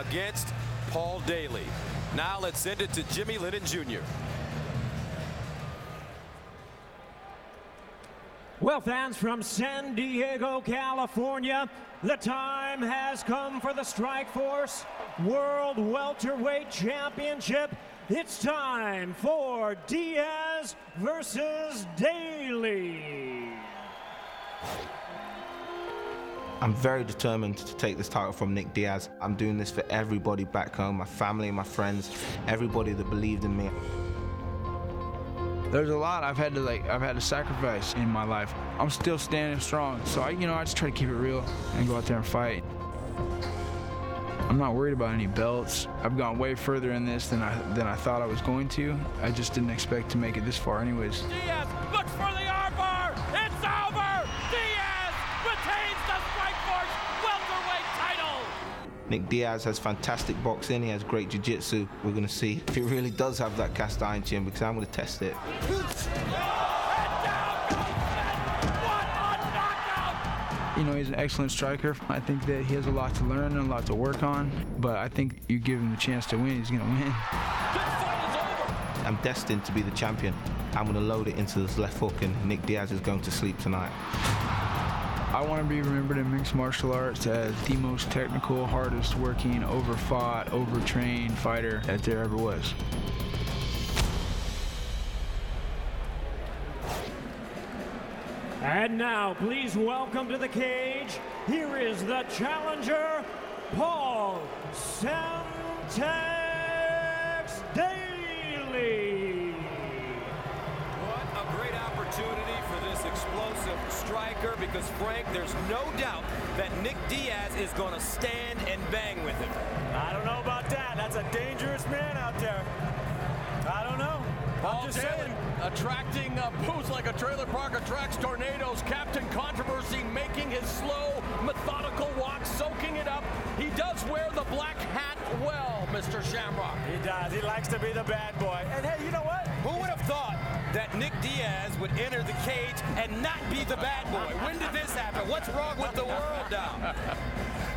against Paul Daley. Now let's send it to Jimmy Lennon Jr. Well, fans from San Diego, California, the time has come for the Strikeforce World Welterweight Championship. It's time for Diaz versus Daley. I'm very determined to take this title from Nick Diaz. I'm doing this for everybody back home, my family, my friends, everybody that believed in me. There's a lot I've had to sacrifice in my life. I'm still standing strong, so I just try to keep it real and go out there and fight. I'm not worried about any belts. I've gone way further in this than I thought I was going to. I just didn't expect to make it this far anyways. Diaz looks for the armbar. It's over. Diaz retains the Strikeforce welterweight title. Nick Diaz has fantastic boxing, he has great jiu-jitsu. We're going to see if he really does have that cast iron chin, because I'm going to test it. He's an excellent striker. I think that he has a lot to learn and a lot to work on, but I think you give him the chance to win, he's going to win. I'm destined to be the champion. I'm going to load it into this left hook, and Nick Diaz is going to sleep tonight. I want to be remembered in mixed martial arts as the most technical, hardest working, overfought, overtrained fighter that there ever was. And now, please welcome to the cage, here is the challenger, Paul Semtex Daley. What a great opportunity for this explosive striker, because, Frank, there's no doubt that Nick Diaz is going to stand and bang with him. I don't know about that. That's a dangerous man out there. I don't know. Paul Daley attracting boos like a trailer park attracts tornadoes. Captain Controversy making his slow, methodical walk, soaking it up. He does wear the black hat well, Mr. Shamrock. He does. He likes to be the bad boy. And hey, you know what? Who would have thought that Nick Diaz would enter the cage and not be the bad boy? When did this happen? What's wrong with the world now?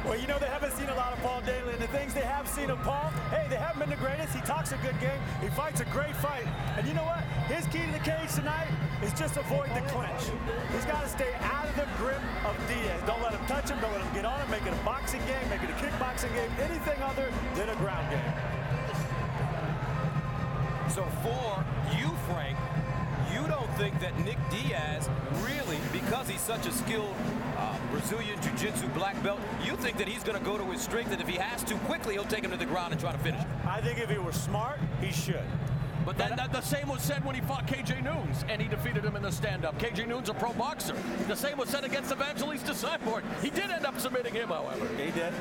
Well, they haven't seen a lot of Paul Daley, and the things they have seen of Paul, hey, they haven't been the greatest. He talks a good game. He fights a great fight. And you know what? His key to the cage tonight is just avoid the clinch. He's got to stay out of the grip of Diaz. Don't let him touch him. Don't let him get on him. Make it a boxing game. Make it a kickboxing game. Anything other than a ground game. So for you, Frank, you don't think that Nick Diaz really, because he's such a skilled Brazilian Jiu-Jitsu black belt, you think that he's going to go to his strength, and if he has to quickly, he'll take him to the ground and try to finish him? I think if he were smart, he should. But then the same was said when he fought KJ Noons, and he defeated him in the stand-up. KJ Noons, a pro boxer. The same was said against Evangelista Cyborg. He did end up submitting him, however. He did.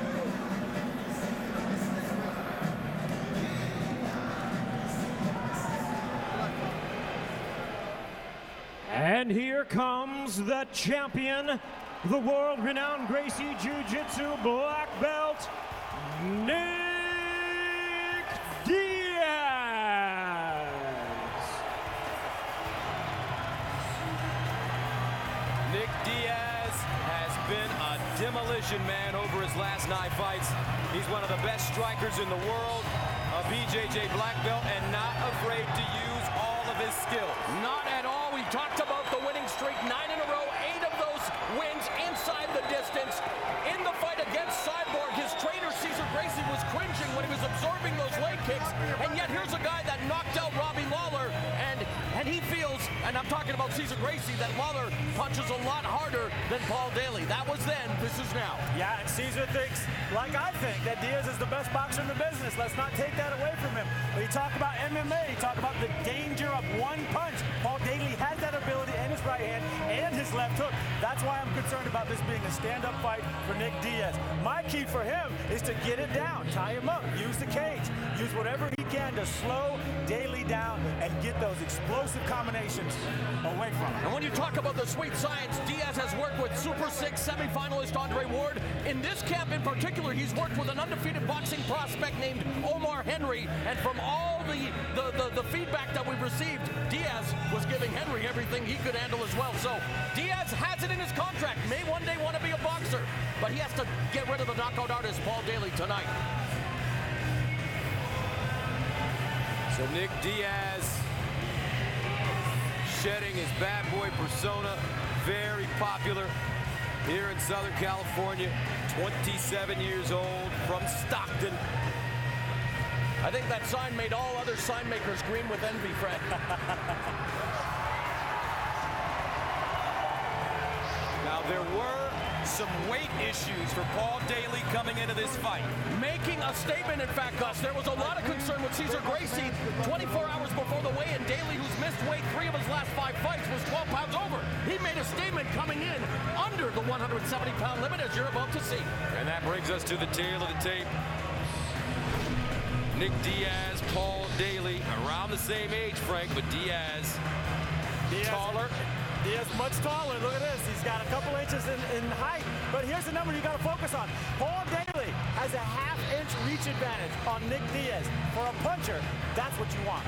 And here comes the champion, the world-renowned Gracie Jiu-Jitsu black belt, Nick Diaz. Nick Diaz has been a demolition man over his last 9 fights. He's one of the best strikers in the world, a BJJ black belt, and not afraid to use all of his skills. Not at all. We talked about the winning streak, 9 in a row, 8 of those wins inside the distance. In the fight against Cyborg, his trainer Cesar Gracie was cringing when he was absorbing those leg kicks, and yet here's a guy that knocked out Robbie Lawler, and he feels, and I'm talking about Cesar Gracie, that Lawler punches a lot harder than Paul Daley. That was then, this is now. Yeah, and Cesar thinks, like I think, that Diaz is the best boxer in the business. Let's not take that away from him. When you talk about MMA, you talk about the danger of one punch. Paul Daley has that ability in his right hand and his left hook. That's why I'm concerned about this being a stand-up fight for Nick Diaz. My key for him is to get it down, tie him up, use the cage, use whatever he can to slow Daley down and get those explosive combinations away from him. And when you talk about the sweet science, Diaz has worked with Super 6 semifinalist Andre Ward. In this camp in particular, he's worked with an undefeated boxing prospect named Omar Henry, and from all the feedback that we've received, Diaz was giving Henry everything he could handle as well. So Diaz has it in his contract, may one day want to be a boxer, but he has to get rid of the knockout artist Paul Daley tonight. So Nick Diaz shedding his bad boy persona, very popular here in Southern California, 27 years old, from Stockton. I think that sign made all other sign makers green with envy, Fred. Now, there were some weight issues for Paul Daley coming into this fight. Making a statement, in fact, Gus. There was a lot of concern with Cesar Gracie 24 hours before the weigh-in. Daley, who's missed weight 3 of his last 5 fights, was 12 pounds over. He made a statement coming in under the 170-pound limit, as you're about to see. And that brings us to the tail of the tape. Nick Diaz, Paul Daley, around the same age, Frank, but Diaz taller. Diaz much taller. Look at this. He's got a couple inches in height. But here's the number you got to focus on. Paul Daley has a half-inch reach advantage on Nick Diaz. For a puncher, that's what you want.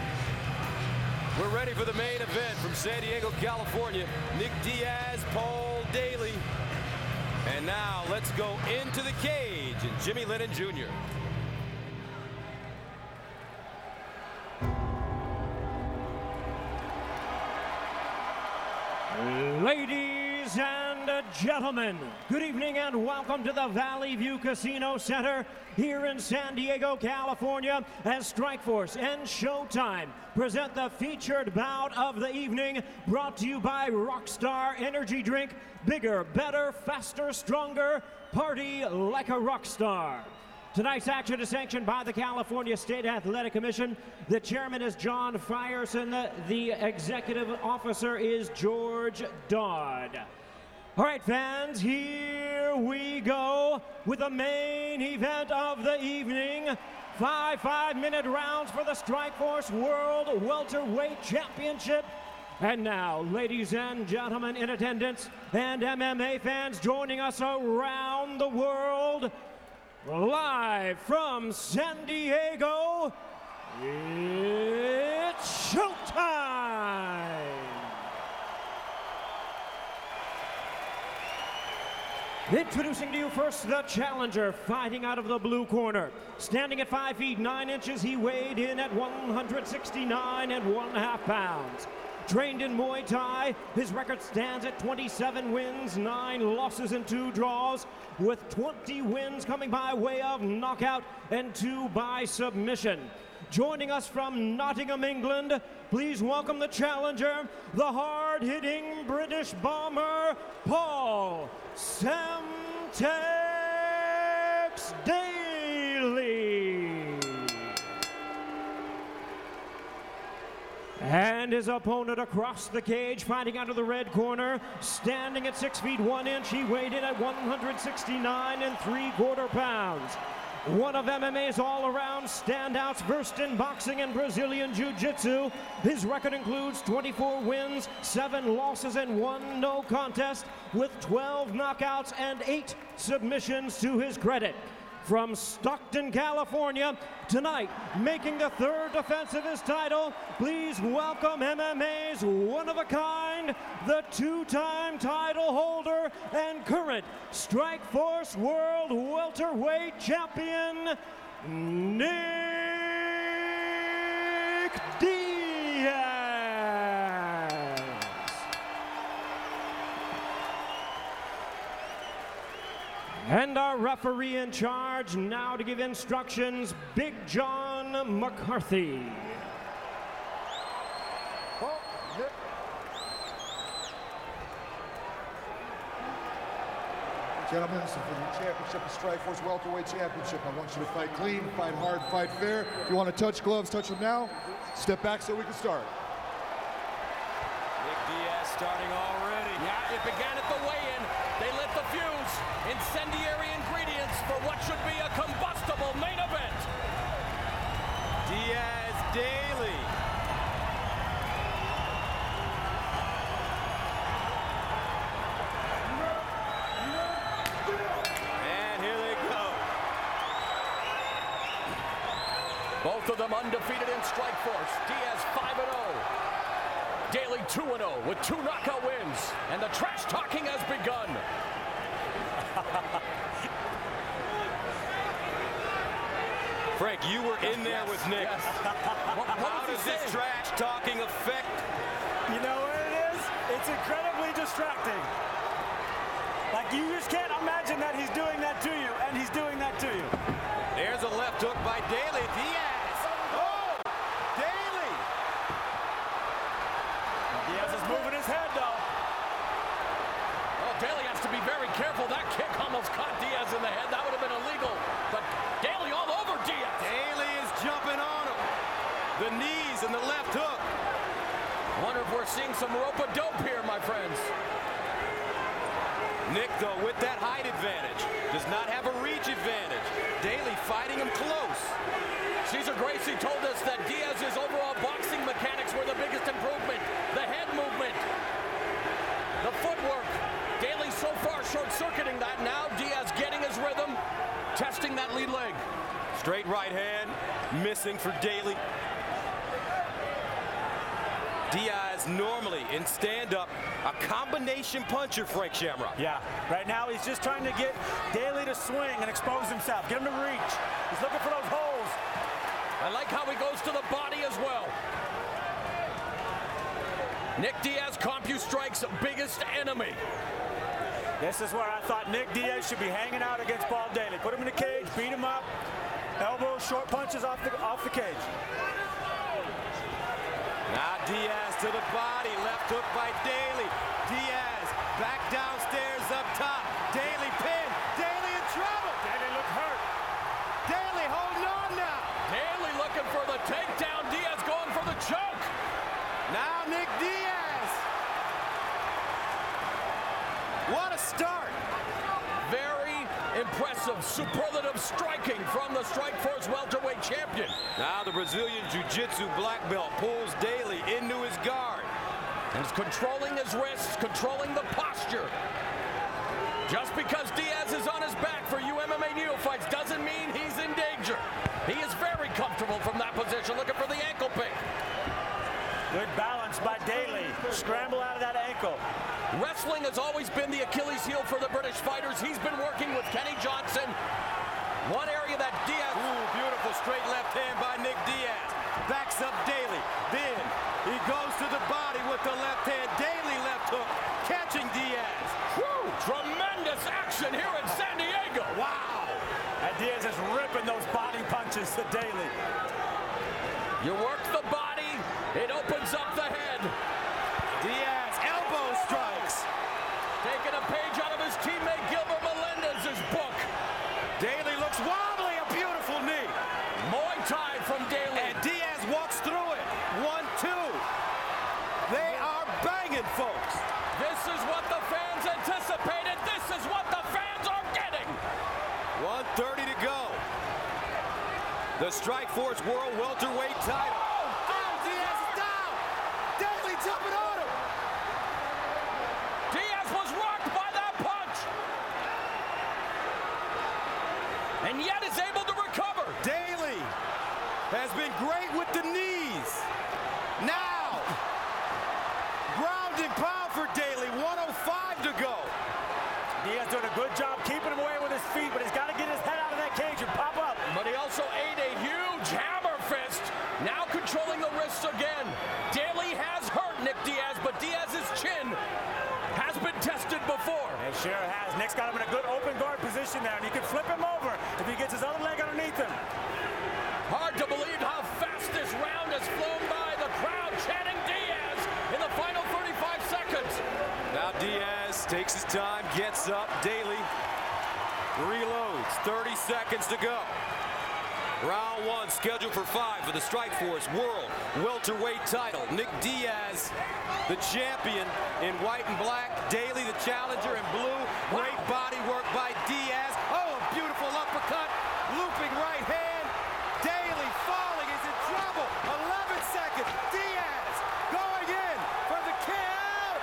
We're ready for the main event from San Diego, California. Nick Diaz, Paul Daley. And now let's go into the cage and Jimmy Lennon Jr. Ladies and gentlemen, good evening and welcome to the Valley View Casino Center here in San Diego, California, as Strikeforce and Showtime present the featured bout of the evening, brought to you by Rockstar Energy Drink. Bigger, better, faster, stronger. Party like a rock star. Tonight's action is sanctioned by the California State Athletic Commission. The chairman is John Frierson. The executive officer is George Dodd. All right, fans, here we go with the main event of the evening. 5 5-minute rounds for the Strikeforce World Welterweight Championship. And now, ladies and gentlemen in attendance and MMA fans joining us around the world, live from San Diego, it's showtime! Introducing to you first the challenger, fighting out of the blue corner. Standing at 5 feet 9 inches, he weighed in at 169 1/2 pounds. Trained in Muay Thai, his record stands at 27 wins, 9 losses, and 2 draws, with 20 wins coming by way of knockout and 2 by submission. Joining us from Nottingham, England, please welcome the challenger, the hard-hitting British bomber, Paul Semtex Daley. And his opponent across the cage, fighting out of the red corner, standing at 6 feet 1 inch, he weighed in at 169 3/4 pounds. One of MMA's all-around standouts, versed in boxing and Brazilian Jiu-Jitsu. His record includes 24 wins, 7 losses, and 1 no contest, with 12 knockouts and 8 submissions to his credit. From Stockton, California, tonight, making the 3rd defense of his title, please welcome MMA's one-of-a-kind, the 2-time title holder and current Strikeforce World Welterweight Champion, Nick Diaz. And our referee in charge now to give instructions, Big John McCarthy. Gentlemen, this is for the championship of Strikeforce Welterweight Championship. I want you to fight clean, fight hard, fight fair. If you want to touch gloves, touch them now. Step back so we can start. Nick Diaz starting already. Yeah, it began at the weigh-in. They lit the fuse. Incendiary ingredients for what should be a combustible main event. Diaz Daley. And here they go. Both of them undefeated in Strikeforce. Diaz 5-0. Daley 2-0 with 2 knockout wins. And the trash talking has begun. Frank, you were in there with Nick. Yes. How does this trash talking affect? You know what it is? It's incredibly distracting. Like, you just can't imagine that he's doing that to you, and he's doing that to you. There's a left hook by Daley. Diaz. Oh, Daley. Diaz is moving his head, though. Oh, Daley has to be very careful. That kick almost caught Diaz in the head. That would have been illegal. But Daley all over Diaz. Daley is jumping on him. The knees and the left hook. Wonder if we're seeing some rope-a-dope here, my friends. Nick, though, with that height advantage, does not have a reach advantage. Daley fighting him close. Cesar Gracie told us that Diaz's overall boxing mechanics were the biggest improvement. The head movement, the footwork. Daley so far short-circuiting that. Now Diaz getting his rhythm, testing that lead leg. Straight right hand, missing for Daley. Diaz normally in stand-up a combination puncher, Frank Shamrock. Yeah, right now he's just trying to get Daley to swing and expose himself, get him to reach. He's looking for those holes. I like how he goes to the body as well. Nick Diaz, CompuStrike's biggest enemy. This is where I thought Nick Diaz should be hanging out against Paul Daley. Put him in the cage, beat him up, elbows, short punches off the cage. Now Diaz to the body, left hook by Daley. Diaz back downstairs up top. Daley pin, Daley in trouble. Daley looked hurt. Daley holding on now. Daley looking for the takedown. Diaz going for the choke. Now Nick Diaz. What a start. Very impressive, superlative striking from the Strikeforce welterweight champion. Now the Brazilian Jiu-Jitsu black belt pulls Daley into his guard. And is controlling his wrists, controlling the posture. Just because Diaz is on his back for you MMA neophytes doesn't mean he's in danger. He is very comfortable from that position, looking for the ankle pick. Good balance by Daley. Scramble out of that ankle. Wrestling has always been the Achilles heel for the British fighters. He's been working with Kenny Johnson. One area that Diaz... Ooh, beautiful straight left hand by Nick Diaz. Backs up Daley. Then he goes to the body with the left hand. Daley left hook, catching Diaz. Whew, tremendous action here in San Diego. Wow. And Diaz is ripping those body punches to Daley. You work the body, it opens up the head. Diaz, elbow strikes. Taking a page out of his teammate Gilbert Melendez's book. Daley looks wobbly, a beautiful knee. Muay Thai from Daley. And Diaz walks through it. 1-2. They are banging, folks. This is what the fans anticipated. This is what the fans are getting. 1:30 to go. The Strikeforce World Welterweight title. Oh, Diaz is down. Daley jumping on him. Diaz was rocked by that punch. And yet is able to recover. Daley has been great with the knees. Now, ground and pound for Daley. 1:05 to go. Diaz doing a good job keeping him away with his feet, but he's got to get his head out of that cage and pop up. But he also ate a huge hammer fist. Now controlling the wrists again. Daley has hurt Nick Diaz, but Diaz's chin has been tested before. It sure has. Nick's got him in a good open guard position there, and he can flip him over if he gets his other leg underneath him. Hard to believe how fast this round has flown by. The crowd chanting Diaz in the final 35 seconds. Now Diaz takes his time, gets up. Daley reloads. 30 seconds to go. Round one scheduled for 5 for the Strikeforce World Welterweight title. Nick Diaz, the champion in white and black. Daley, the challenger in blue. Great body work by Diaz. Oh, a beautiful uppercut. Looping right hand. Daley falling. He's in trouble. 11 seconds. Diaz going in for the count.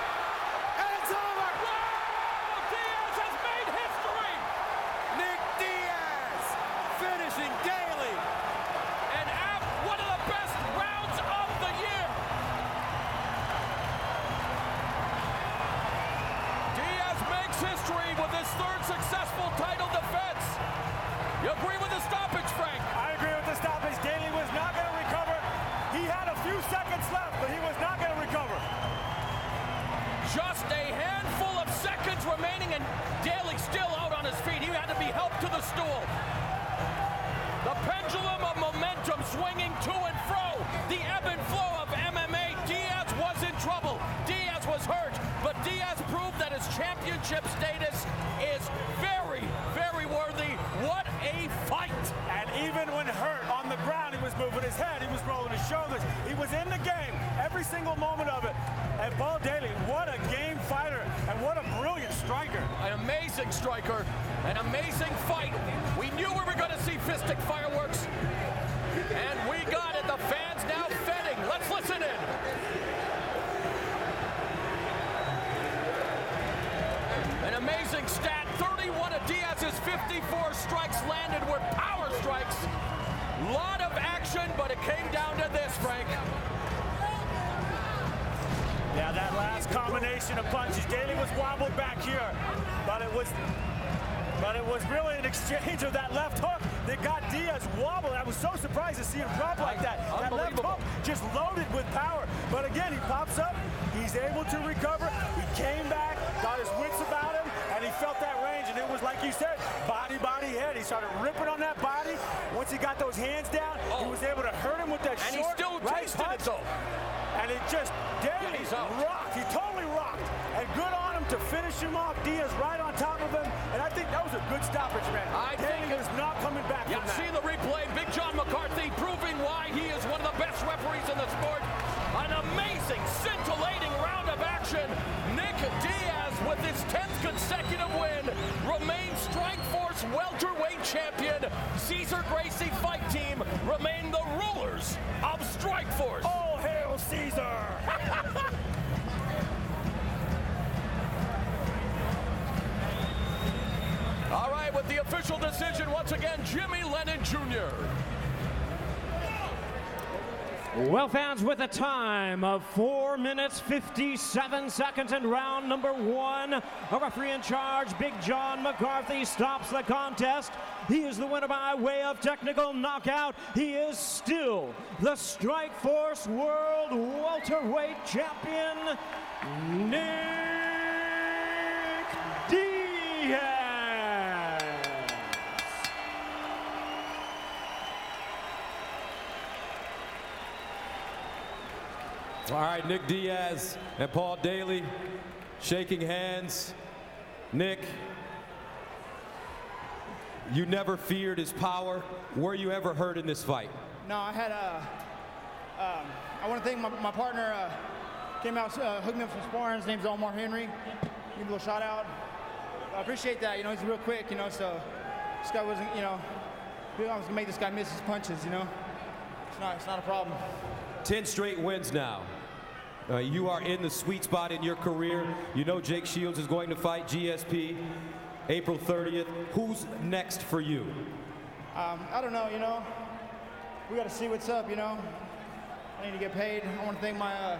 And it's over. Wow! Diaz has made history. Nick Diaz finishing Daley. And one of the best rounds of the year. Diaz makes history with his third successful title to and fro, the ebb and flow of MMA. Diaz was in trouble. Diaz was hurt, but Diaz proved that his championship status is very, very worthy. What a fight! And even when hurt on the ground, he was moving his head, he was rolling his shoulders. He was in the game, every single moment of it. And Paul Daley, what a game fighter, and what a brilliant striker. An amazing striker, an amazing fight. We knew we were going to see fistic fireworks, and we got it. The fans now fetting. Let's listen in. An amazing stat, 31 of Diaz's 54 strikes landed were power strikes. Lot of action, but it came down to this, Frank. Yeah, that last combination of punches, Daley was wobbled back here, but it was really an exchange of that left hook that got Diaz wobbled. I was so surprised to see him drop like that. That left hook just loaded with power. But again, he pops up, he's able to recover. He came back, got his wits about him, and he felt that range. And it was like you said, body, head. He started ripping on that body. Once he got those hands down, he was able to hurt him with that and short he still right tasted punch. it though. And it just, Daley rocked. He totally rocked. And good on him to finish him off. Diaz right on top of him. And I think that was a good stoppage, man. Daley was not coming back from that. See the replay. Big John McCarthy proving why he is one of the best referees in the sport. An amazing, scintillating round of action. Nick Diaz, with his 10th consecutive win, remains Strikeforce welterweight champion. Cesar Gracie Fight Team remain the rulers of Strikeforce. All hail Caesar! All right, with the official decision, once again, Jimmy Lennon Jr. Well, fans, with a time of 4 minutes, 57 seconds in round number 1, a referee in charge, Big John McCarthy, stops the contest. He is the winner by way of technical knockout. He is still the Strikeforce World Welterweight Champion, Nick Diaz. All right, Nick Diaz and Paul Daley shaking hands. Nick, you never feared his power. Were you ever hurt in this fight? No, I had I want to thank my partner, came out, hooked me up some sparring. His name's Omar Henry. Give him a little shout out. I appreciate that, you know, he's real quick, you know, so this guy wasn't, you know, I was gonna make this guy miss his punches, you know. It's not a problem. 10 straight wins now. You are in the sweet spot in your career. You know Jake Shields is going to fight GSP April 30th. Who's next for you? I don't know, you know. We got to see what's up, you know. I need to get paid. I want to thank my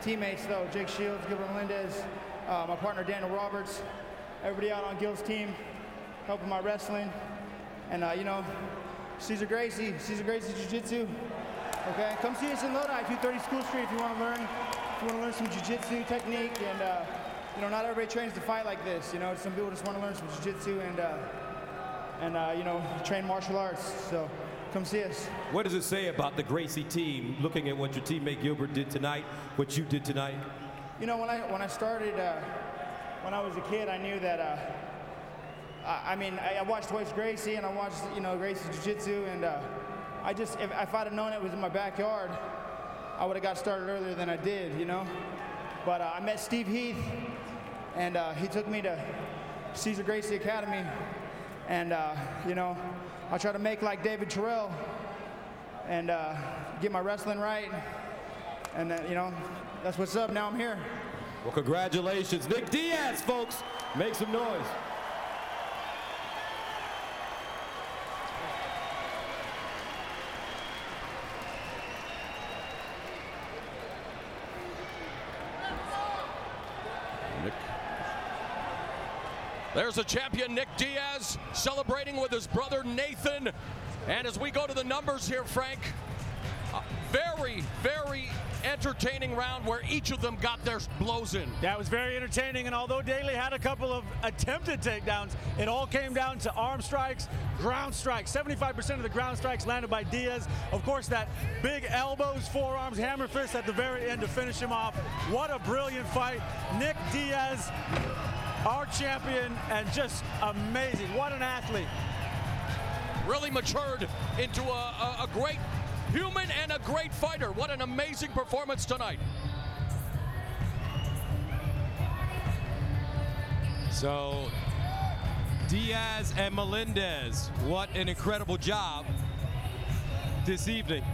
teammates, though. Jake Shields, Gilbert Melendez, my partner Daniel Roberts, everybody out on Gil's team, helping my wrestling. And, you know, Cesar Gracie Jiu-Jitsu. Okay, come see us in Lodi, 230 School Street if you want to learn some jiu-jitsu technique. And you know, not everybody trains to fight like this. You know, some people just want to learn some jiu-jitsu and you know, train martial arts. So come see us. What does it say about the Gracie team, looking at what your teammate Gilbert did tonight, what you did tonight? You know, when I started, when I was a kid, I knew that. I mean, I watched Royce Gracie and I watched, you know, Gracie's jiu-jitsu, and I just, if I'd have known it was in my backyard, I would have got started earlier than I did, you know? But I met Steve Heath, and he took me to Cesar Gracie Academy, and, you know, I try to make like David Terrell and get my wrestling right, and, you know, that's what's up. Now I'm here. Well, congratulations. Nick Diaz, folks. Make some noise. There's the champion, Nick Diaz, celebrating with his brother, Nathan. And as we go to the numbers here, Frank, Very, very entertaining round where each of them got their blows in. That was very entertaining, and although Daley had a couple of attempted takedowns, it all came down to arm strikes, ground strikes. 75% of the ground strikes landed by Diaz. Of course, that big elbows, forearms, hammer fist at the very end to finish him off. What a brilliant fight. Nick Diaz, our champion, and just amazing. What an athlete. Really matured into a great human and a great fighter. What an amazing performance tonight. So, Diaz and Melendez, what an incredible job this evening.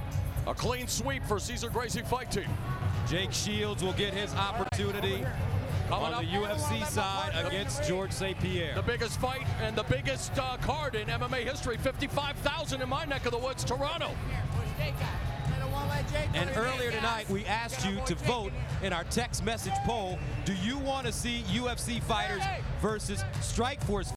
A clean sweep for Cesar Gracie Fight Team. Jake Shields will get his opportunity on the UFC side against George St. Pierre. The biggest fight and the biggest card in MMA history, 55,000 in my neck of the woods, Toronto. And earlier tonight, we asked you to vote in our text message poll, do you want to see UFC fighters versus Strikeforce